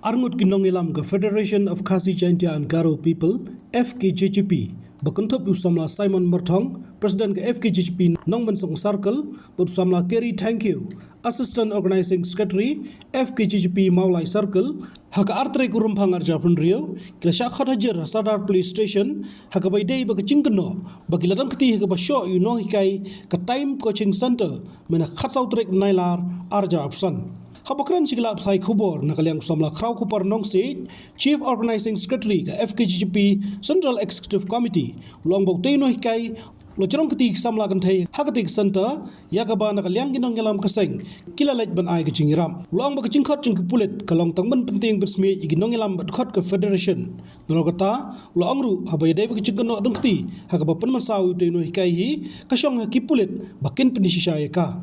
Arngut Kinongilam ke Federation of Khasi Jaintia and Garo People FKJCP berkentup usamla Simon Mertong, Presiden ke FKJCP Nong Bensong Circle, berusamla Kerry Thank You, Assistant Organizing Secretary FKJCP Maulai Circle, haka artre kurumpang arja Rio, kila syakhat hajar Sadar Police Station, haka baidai bagi cingkeno, bagi ladang keti haka basyo yunong hikai ke Time Coaching Center, mena khatsau trek nailar arja absan. Habakran sikilap sai khubor nakaliang samla kraw kupar nongsi Chief Organizing Secretary ke FKJCP Central Executive Committee longbok teino hikai lojrong ketik samla kanthai hakatik center yakaba nakaliang ginong yalam kaseng kilalait ban ai ke jingiram longbok jingkhot jing pulit kalong tangban penting bersmi iginong yalam khot ke federation nolokata longru habai dai bak jingkno dungti hakaba penman saw teino hikai hi kasong kipulit bakin penisisya ka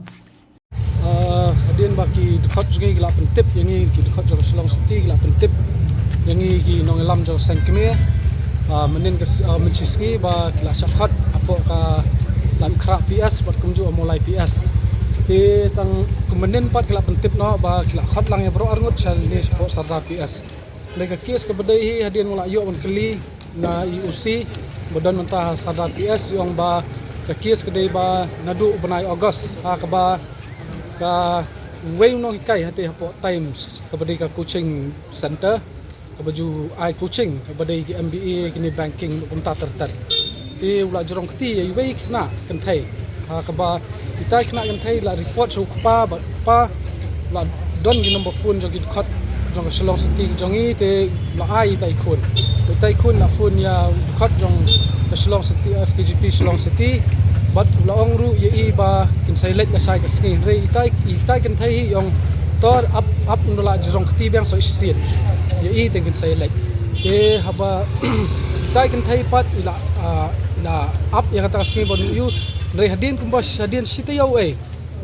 Hadian bagi dekat juga gila pentip yang ini dekat juga Shillong City gila pentip yang ini nongelam juga sengkeme menin ke mencisngi ba gila syakhat apa ka lam kerap PS buat kumju mulai PS di tang kemenin pat gila pentip no ba gila khat lang ya bro arngut challenge support Sardar PS mereka kes ke bedai hadian mulai yo on keli na IUC bodan mentah Sardar PS yang ba kes kedai ba nadu benai Ogos ka ba ka way no hikai hati hapo times kepada ka coaching center kepada ai coaching kepada ki MBA kini banking kumta tertat ti ula jorong keti way kena kentai ha kaba kita kena kentai la report so pa la don di number phone jogi dekat jong Shillong City jongi te la ai tai kun la phone ya dekat jong Shillong City FKJP Shillong City but laong ru ye ba kin silent la sai ka skin re itai kan thai yong tor up nula jirong kti bang so sit ye ten kin silent ke haba itai kan thai pat ila up yang kata skin bon yu re hadin kumbas hadin sita yaw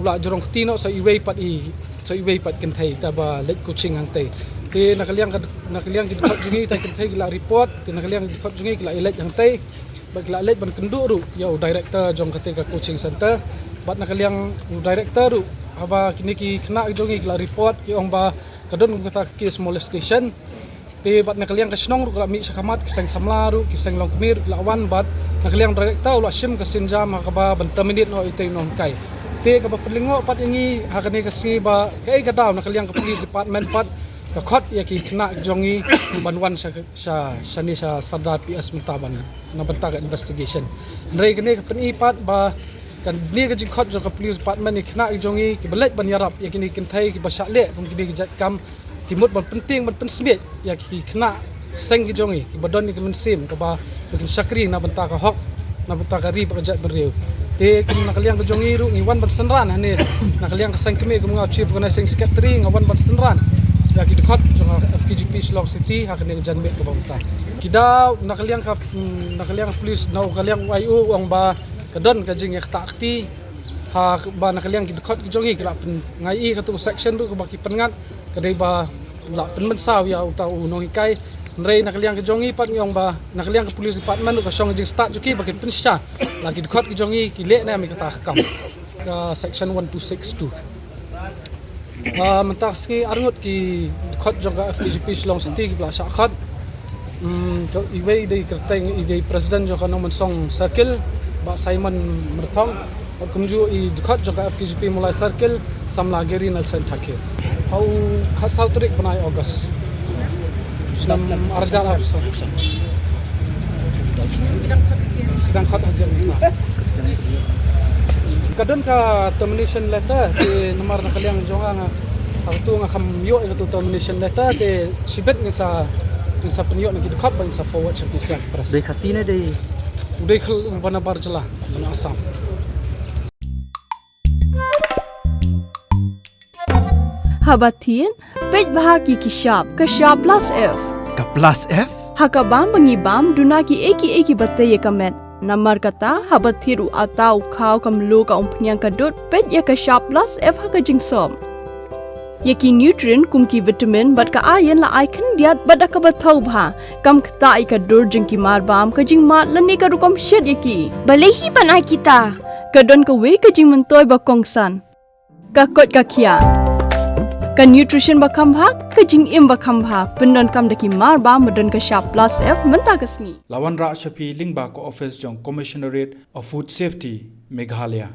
ula jirong kti no so iway pat kan thai ta ba let coaching hang tai ke nakaliang ki dekat jungi tai kan thai la report ke nakaliang dekat jungi la elect hang tai bagla let ban kenduk ru yo director jong ketika coaching center bat nakaliang director ru aba kini ki kena jongi gla report ki ong ba kadon kata case molestation te bat nakaliang kasnong ru gla mi sakamat kisang samla ru kisang longkmir gla wan bat nakaliang director ula sim ka sinjam ka ba ban terminate no ite non kai te ka ba pelingo pat ingi hakane ka si ba kai ka daw nakaliang ka police department pat kakot ya ki kena jongi banwan sa Sardar PS mentaban na bantag investigation ndrei kene ka penipat ba kan ni ka jikot jong ka police department ni kena jongi ki belet ban yarap ya kini kentai ki basyale kum kini ki kam ki mut ban penting ban pensmit ya ki kena seng ki jongi ki badon ni ki mensim ka ba kin sakri na bantag ka hok na bantag ka ri project beriu te kin nakaliang ka jongi ru ngi wan ban senran hane nakaliang ka seng kemi kum ngau chief organizing secretary ngawan ban senran ya ki dekat jong FKJP Shillong City hakane janbe ko bangta kida nakaliang police na nakaliang YU ang ba kadon ka jing yak takti ha ba nakaliang ki dekat ki jongi kila ngai ka tu section tu ko baki pengat kadai ba la penmen saw ya utau nong hikai ndrei nakaliang ki jongi pat ngong ba nakaliang ka police department ka song jing start juki baki pensha lagi dekat ki jongi ki le na mi kata kam ka section 1262 mentah ski arngut ki dekat jongga FKJP Shillong City ki bla syakhat iway day kerteng ide presiden jongga nong mensong circle ba Simon Mertong kumju i dekat jongga FKJP mulai circle samla Gary Nelson Thakir au khasal trik banai Ogos nam arja kadang khat hajar kadon ka termination letter di nomor nakaliang jonga tu nga kam yo itu termination letter te sibet ng sa penyo ng dekat ban sa forward sa pisa press dei kasine dei udai khul bana barjala bana asam habatin pej bahaki kishap kashap plus f ka plus f hakabam bangibam dunaki eki bataye kamet Namar kata habat thiru atau kau kam lu ka umpnyang kadut pet ya ka sharp plus f ha ka jingsom yaki nutrient kum ki vitamin bat ka iron la icon diat bat ka bathau bha kam khta ai ka dur jing ki mar bam ka jing mat lani ka rukom shed yaki balehi banai kita kadon ka we ka jing mentoy ba kongsan ka kot ka khia Ka nutrition bakam bha, ka jing im bakam bha, pendon kam daki mar ba medon ka sharp plus F menta kasni. Lawan Ra Shapi Lingba ko office jong Commissionerate of Food Safety Meghalaya.